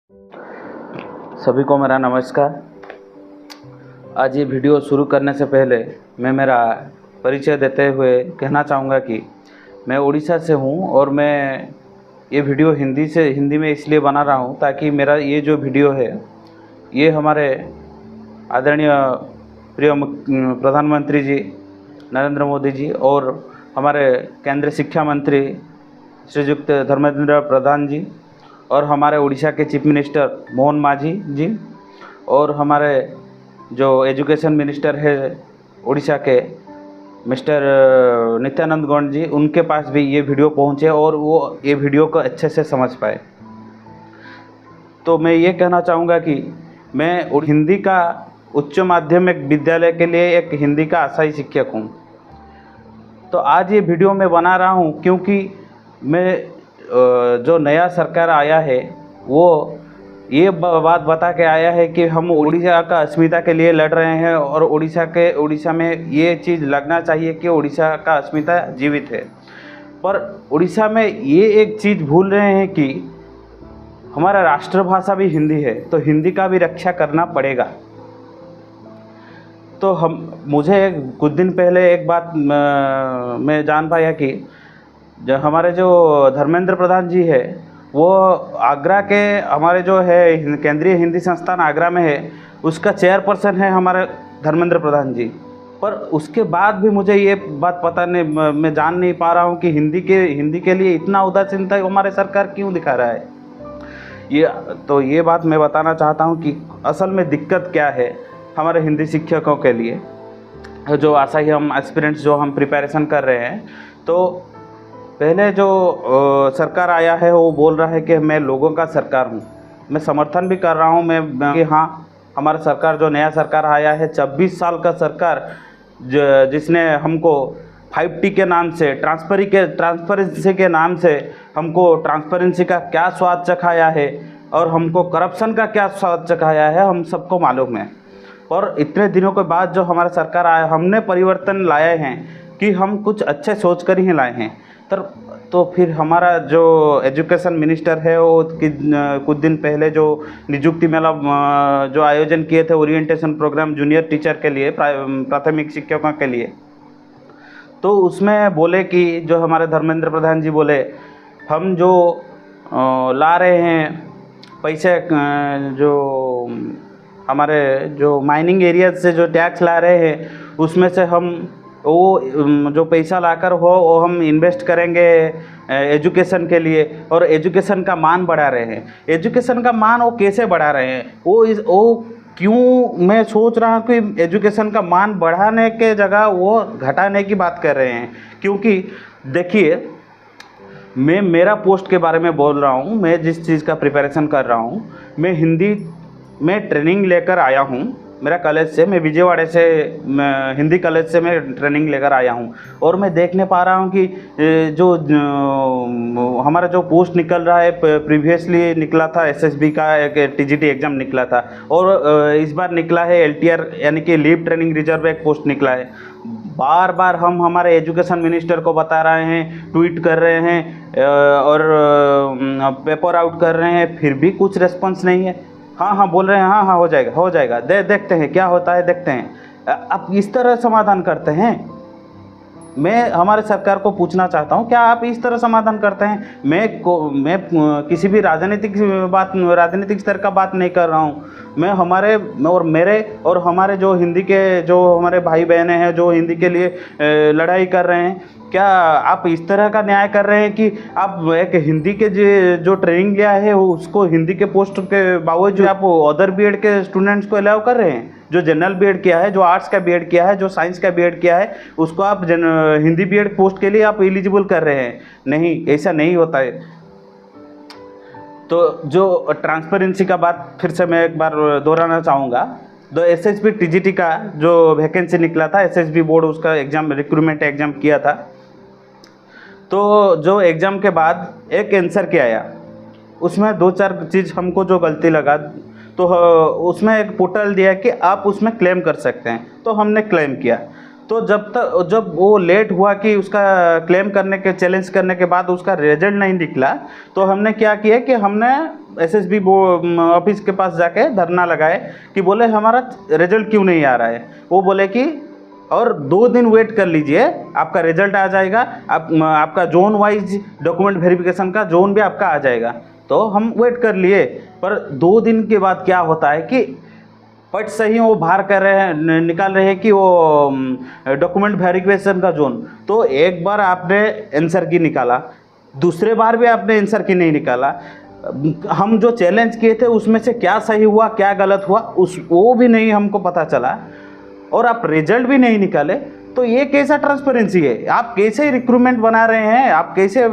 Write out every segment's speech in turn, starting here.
सभी को मेरा नमस्कार। आज ये वीडियो शुरू करने से पहले मैं मेरा परिचय देते हुए कहना चाहूँगा कि मैं उड़ीसा से हूँ और मैं ये वीडियो हिंदी में इसलिए बना रहा हूँ ताकि मेरा ये जो वीडियो है ये हमारे आदरणीय प्रिय प्रधानमंत्री जी नरेंद्र मोदी जी और हमारे केंद्रीय शिक्षा मंत्री श्रीयुक्त धर्मेंद्र प्रधान जी और हमारे उड़ीसा के चीफ मिनिस्टर मोहन मांझी जी और हमारे जो एजुकेशन मिनिस्टर है उड़ीसा के मिस्टर नित्यानंद गौड़ जी, उनके पास भी ये वीडियो पहुँचे और वो ये वीडियो को अच्छे से समझ पाए। तो मैं ये कहना चाहूँगा कि मैं हिंदी का उच्च माध्यमिक विद्यालय के लिए एक हिंदी का अस्थायी शिक्षक हूँ। तो आज ये वीडियो मैं बना रहा हूँ क्योंकि मैं जो नया सरकार आया है वो ये बात बता के आया है कि हम उड़ीसा का अस्मिता के लिए लड़ रहे हैं और उड़ीसा में ये चीज़ लगना चाहिए कि उड़ीसा का अस्मिता जीवित है। पर उड़ीसा में ये एक चीज़ भूल रहे हैं कि हमारा राष्ट्रभाषा भी हिंदी है, तो हिंदी का भी रक्षा करना पड़ेगा। तो मुझे कुछ दिन पहले एक बात मैं जान पाया कि हमारे जो धर्मेंद्र प्रधान जी है वो आगरा के हमारे जो है केंद्रीय हिंदी संस्थान आगरा में है, उसका चेयरपर्सन है हमारे धर्मेंद्र प्रधान जी। पर उसके बाद भी मुझे ये बात पता नहीं, मैं जान नहीं पा रहा हूँ कि हिंदी के लिए इतना उदासीनता हमारे सरकार क्यों दिखा रहा है। ये बात मैं बताना चाहता हूँ कि असल में दिक्कत क्या है हमारे हिंदी शिक्षकों के लिए, जो असहाय हम एस्पिरेंट्स जो हम प्रिपरेशन कर रहे हैं। तो पहले जो सरकार आया है वो बोल रहा है कि मैं लोगों का सरकार हूँ। मैं समर्थन भी कर रहा हूँ कि हाँ, हमारा सरकार जो नया सरकार आया है 26 साल का सरकार जिसने हमको 5T के नाम से ट्रांसपेरेंसी के नाम से हमको ट्रांसपेरेंसी का क्या स्वाद चखाया है और हमको करप्शन का क्या स्वाद चखाया है हम सबको मालूम है। और इतने दिनों के बाद जो हमारा सरकार आया, हमने परिवर्तन लाए हैं कि हम कुछ अच्छे सोच कर ही लाए हैं। तो फिर हमारा जो एजुकेशन मिनिस्टर है वो कुछ दिन पहले जो नियुक्ति मेला जो आयोजन किए थे ओरिएंटेशन प्रोग्राम जूनियर टीचर के लिए, प्राथमिक शिक्षकों के लिए, तो उसमें बोले कि जो हमारे धर्मेंद्र प्रधान जी बोले हम जो ला रहे हैं पैसे, जो हमारे जो माइनिंग एरिया से जो टैक्स ला रहे हैं उसमें से हम वो जो पैसा लाकर वो हम इन्वेस्ट करेंगे एजुकेशन के लिए, और एजुकेशन का मान बढ़ा रहे हैं। एजुकेशन का मान वो कैसे बढ़ा रहे हैं, वो क्यों, मैं सोच रहा हूँ कि एजुकेशन का मान बढ़ाने के जगह वो घटाने की बात कर रहे हैं। क्योंकि देखिए, मैं मेरा पोस्ट के बारे में बोल रहा हूँ, मैं जिस चीज़ का प्रिपरेशन कर रहा हूँ, मैं हिंदी में ट्रेनिंग लेकर आया हूँ। मेरा कॉलेज से, मैं विजयवाड़ा से हिंदी कॉलेज से मैं ट्रेनिंग लेकर आया हूँ और मैं देखने पा रहा हूँ कि जो हमारा जो पोस्ट निकल रहा है, प्रीवियसली निकला था एसएसबी का एक टीजीटी एग्ज़ाम निकला था और इस बार निकला है एलटीआर यानी कि लीव ट्रेनिंग रिजर्व एक पोस्ट निकला है। बार बार हम हमारे एजुकेशन मिनिस्टर को बता रहे हैं, ट्वीट कर रहे हैं और पेपर आउट कर रहे हैं, फिर भी कुछ रिस्पॉन्स नहीं है। हाँ बोल रहे हैं, हाँ हो जाएगा देखते हैं क्या होता है, देखते हैं। आप इस तरह समाधान करते हैं। मैं हमारे सरकार को पूछना चाहता हूँ, क्या आप इस तरह समाधान करते हैं? मैं किसी भी राजनीतिक स्तर का बात नहीं कर रहा हूँ। मैं मेरे और हमारे जो हिंदी के जो हमारे भाई बहनें हैं जो हिंदी के लिए लड़ाई कर रहे हैं, क्या आप इस तरह का न्याय कर रहे हैं कि आप एक हिंदी के जो ट्रेनिंग लिया है उसको हिंदी के पोस्ट के बावजूद आप अदर बीएड के स्टूडेंट्स को अलाउ कर रहे हैं? जो जनरल बीएड किया है, जो आर्ट्स का बीएड किया है, जो साइंस का बीएड किया है, उसको आप हिंदी बीएड पोस्ट के लिए आप एलिजिबल कर रहे हैं? नहीं, ऐसा नहीं होता है। तो जो ट्रांसपेरेंसी का बात फिर से मैं एक बार दोहराना चाहूँगा। तो एसएसबी टीजीटी का जो वैकेंसी निकला था, एसएसबी बोर्ड उसका एग्ज़ाम रिक्रूटमेंट एग्ज़ाम किया था। तो जो एग्ज़ाम के बाद एक आंसर क्या आया, उसमें 2-4 चीज़ हमको जो गलती लगा, तो उसमें एक पोर्टल दिया कि आप उसमें क्लेम कर सकते हैं। तो हमने क्लेम किया। तो जब वो लेट हुआ कि उसका क्लेम करने के चैलेंज करने के बाद उसका रिजल्ट नहीं निकला, तो हमने क्या किया कि हमने एसएसबी ऑफिस के पास जाके धरना लगाए कि बोले हमारा रिजल्ट क्यों नहीं आ रहा है। वो बोले कि और 2 दिन वेट कर लीजिए, आपका रिजल्ट आ जाएगा, आपका जोन वाइज डॉक्यूमेंट वेरिफिकेशन का जोन भी आपका आ जाएगा। तो हम वेट कर लिए, पर 2 दिन के बाद क्या होता है कि पट से ही वो बाहर कर रहे हैं, निकाल रहे हैं कि वो डॉक्यूमेंट वेरिफिकेशन का जोन। तो एक बार आपने आंसर की निकाला, दूसरे बार भी आपने आंसर की नहीं निकाला। हम जो चैलेंज किए थे उसमें से क्या सही हुआ क्या गलत हुआ वो भी नहीं हमको पता चला, और आप रिजल्ट भी नहीं निकाले। तो ये कैसा ट्रांसपेरेंसी है? आप कैसे रिक्रूटमेंट बना रहे हैं? आप कैसे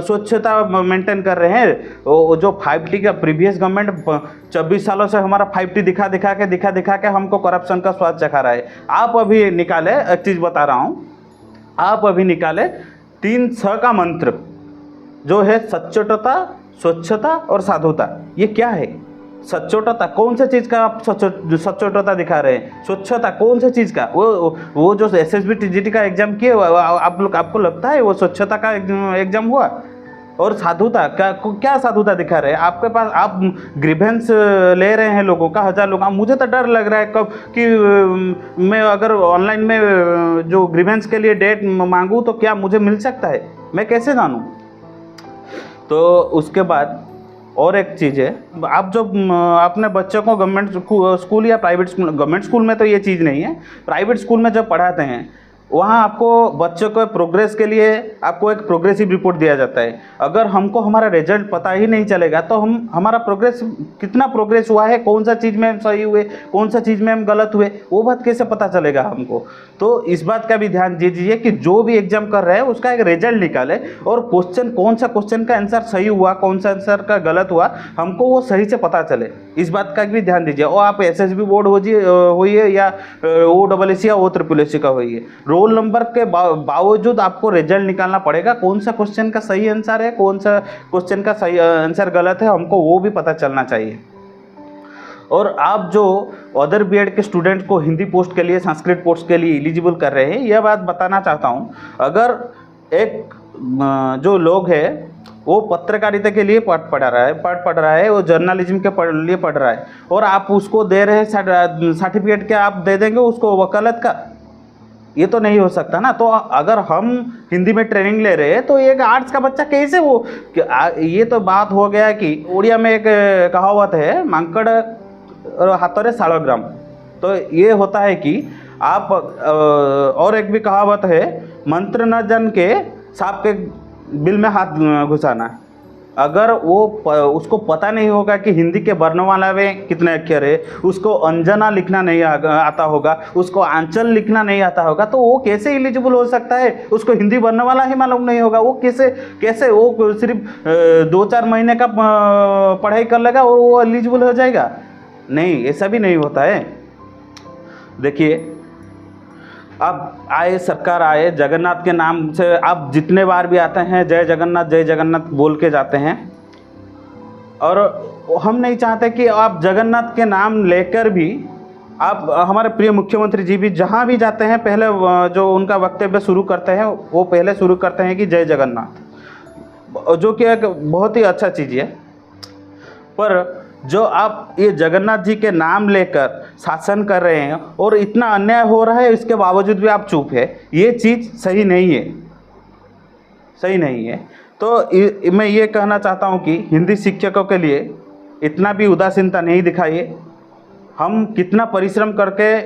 स्वच्छता मेंटेन कर रहे हैं? वो जो 5T का प्रीवियस गवर्नमेंट 24 सालों से हमारा 5T दिखा दिखा के हमको करप्शन का स्वाद चखा रहा है। आप अभी निकाले, एक चीज़ बता रहा हूँ, आप अभी निकाले 3 का मंत्र जो है सच्चोटता, स्वच्छता और साधुता। ये क्या है? सच्चोटता कौन सा चीज़ का आप सच्चोटता दिखा रहे हैं? स्वच्छता कौन सा चीज़ का? वो जो एसएसबी टीजीटी का एग्जाम किए आपको लगता है वो स्वच्छता का एग्जाम हुआ? और साधुता क्या साधुता दिखा रहे हैं? आपके पास आप ग्रीवेंस ले रहे हैं लोगों का, 1000 लोग। मुझे तो डर लग रहा है कब कि मैं अगर ऑनलाइन में जो ग्रीवेंस के लिए डेट मांगूँ तो क्या मुझे मिल सकता है? मैं कैसे जानूँ? तो उसके बाद और एक चीज़ है, आप जब अपने बच्चों को गवर्नमेंट स्कूल या प्राइवेट स्कूल, गवर्नमेंट स्कूल में तो ये चीज़ नहीं है, प्राइवेट स्कूल में जब पढ़ाते हैं वहाँ आपको बच्चों को प्रोग्रेस के लिए आपको एक प्रोग्रेसिव रिपोर्ट दिया जाता है। अगर हमको हमारा रिजल्ट पता ही नहीं चलेगा तो हमारा प्रोग्रेस कितना प्रोग्रेस हुआ है, कौन सा चीज़ में हम सही हुए, कौन सा चीज़ में हम गलत हुए, वो बात कैसे पता चलेगा हमको? तो इस बात का भी ध्यान दीजिए कि जो भी एग्जाम कर रहे हैं उसका एक रिजल्ट निकाले, और कौन सा क्वेश्चन का आंसर सही हुआ, कौन सा आंसर का गलत हुआ, हमको वो सही से पता चले। इस बात का भी ध्यान दीजिए। और आप एसएसबी बोर्ड होइए या OSSC या OSSC का होइए, रोल नंबर के बावजूद आपको रिजल्ट निकालना पड़ेगा। कौन सा क्वेश्चन का सही आंसर है, कौन सा क्वेश्चन का सही आंसर गलत है, हमको वो भी पता चलना चाहिए। और आप जो अदर बीएड के स्टूडेंट को हिंदी पोस्ट के लिए, संस्कृत पोस्ट के लिए एलिजिबल कर रहे हैं, यह बात बताना चाहता हूँ। अगर एक जो लोग है वो पत्रकारिता के लिए पाठ पढ़ रहा है, वो जर्नलिज्म के लिए पढ़ रहा है, और आप उसको दे रहे हैं सर्टिफिकेट क्या आप दे देंगे उसको वकालत का? ये तो नहीं हो सकता ना। तो अगर हम हिंदी में ट्रेनिंग ले रहे हैं तो एक आर्ट्स का बच्चा कैसे वो, ये तो बात हो गया कि उड़िया में एक कहावत है, मांकड़ हाथोरे सालोग्राम। तो ये होता है कि आप और एक भी कहावत है, मंत्र न जन के सांप के बिल में हाथ घुसाना। अगर वो उसको पता नहीं होगा कि हिंदी के वर्णमाला में कितने अक्षर है, उसको अंजना लिखना नहीं आता होगा, उसको आंचल लिखना नहीं आता होगा, तो वो कैसे एलिजिबल हो सकता है? उसको हिंदी वर्णमाला ही मालूम नहीं होगा, वो कैसे वो सिर्फ 2-4 महीने का पढ़ाई कर लेगा और वो एलिजिबल हो जाएगा? नहीं, ऐसा भी नहीं होता है। देखिए, अब सरकार आए, जगन्नाथ के नाम से आप जितने बार भी आते हैं जय जगन्नाथ बोल के जाते हैं, और हम नहीं चाहते कि आप जगन्नाथ के नाम लेकर भी आप, हमारे प्रिय मुख्यमंत्री जी भी जहाँ भी जाते हैं पहले जो उनका वक्तव्य शुरू करते हैं वो पहले शुरू करते हैं कि जय जगन्नाथ, जो कि एक बहुत ही अच्छा चीज़ है। पर जो आप ये जगन्नाथ जी के नाम लेकर शासन कर रहे हैं और इतना अन्याय हो रहा है, इसके बावजूद भी आप चुप है, ये चीज़ सही नहीं है। तो मैं ये कहना चाहता हूँ कि हिंदी शिक्षकों के लिए इतना भी उदासीनता नहीं दिखाइए। हम कितना परिश्रम करके,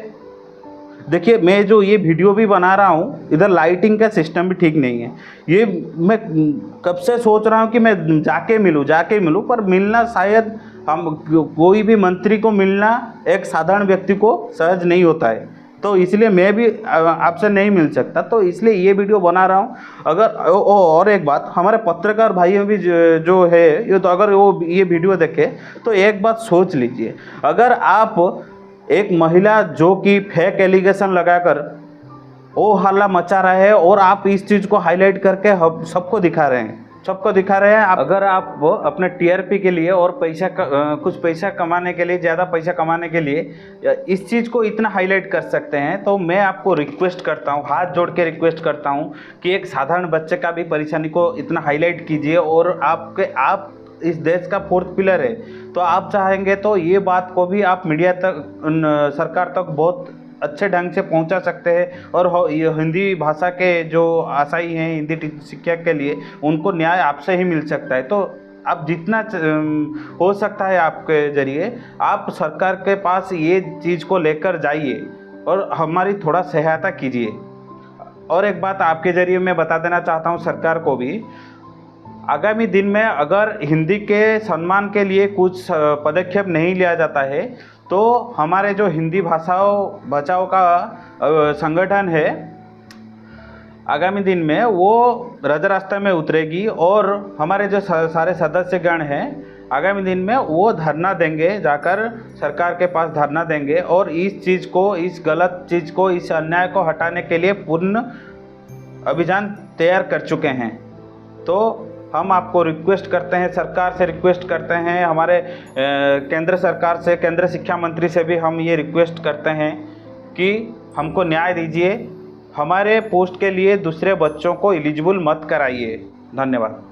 देखिए मैं जो ये वीडियो भी बना रहा हूँ, इधर लाइटिंग का सिस्टम भी ठीक नहीं है। ये मैं कब से सोच रहा हूँ कि मैं जाके मिलूँ, पर मिलना शायद हम कोई भी मंत्री को मिलना एक साधारण व्यक्ति को सहज नहीं होता है, तो इसलिए मैं भी आपसे नहीं मिल सकता। तो इसलिए ये वीडियो बना रहा हूँ। अगर और एक बात, हमारे पत्रकार भाइयों भी जो है ये, तो अगर वो ये वीडियो देखे तो एक बात सोच लीजिए, अगर आप एक महिला जो कि फेक एलिगेशन लगाकर वो हल्ला मचा रहा है और आप इस चीज़ को हाईलाइट करके सबको दिखा रहे हैं, सबको दिखा रहे हैं। अगर आप वो अपने टीआरपी के लिए और कुछ पैसा कमाने के लिए, ज़्यादा पैसा कमाने के लिए इस चीज़ को इतना हाईलाइट कर सकते हैं, तो मैं आपको रिक्वेस्ट करता हूँ, हाथ जोड़ के रिक्वेस्ट करता हूँ कि एक साधारण बच्चे का भी परेशानी को इतना हाईलाइट कीजिए। और आप इस देश का फोर्थ पिलर है, तो आप चाहेंगे तो ये बात को भी आप मीडिया तक, सरकार तक बहुत अच्छे ढंग से पहुंचा सकते हैं। और ये हिंदी भाषा के जो आशाई हैं हिंदी शिक्षा के लिए, उनको न्याय आपसे ही मिल सकता है। तो आप जितना हो सकता है आपके ज़रिए आप सरकार के पास ये चीज़ को लेकर जाइए और हमारी थोड़ा सहायता कीजिए। और एक बात आपके ज़रिए मैं बता देना चाहता हूँ सरकार को भी, आगामी दिन में अगर हिंदी के सम्मान के लिए कुछ पदक्षेप नहीं लिया जाता है, तो हमारे जो हिंदी भाषाओं बचाओ का संगठन है, आगामी दिन में वो रज रास्ते में उतरेगी। और हमारे जो सारे सदस्यगण हैं आगामी दिन में वो धरना देंगे, जाकर सरकार के पास धरना देंगे और इस चीज़ को, इस गलत चीज़ को, इस अन्याय को हटाने के लिए पूर्ण अभियान तैयार कर चुके हैं। तो हम आपको रिक्वेस्ट करते हैं, सरकार से रिक्वेस्ट करते हैं, हमारे केंद्र सरकार से, केंद्र शिक्षा मंत्री से भी हम ये रिक्वेस्ट करते हैं कि हमको न्याय दीजिए, हमारे पोस्ट के लिए दूसरे बच्चों को एलिजिबल मत कराइए। धन्यवाद।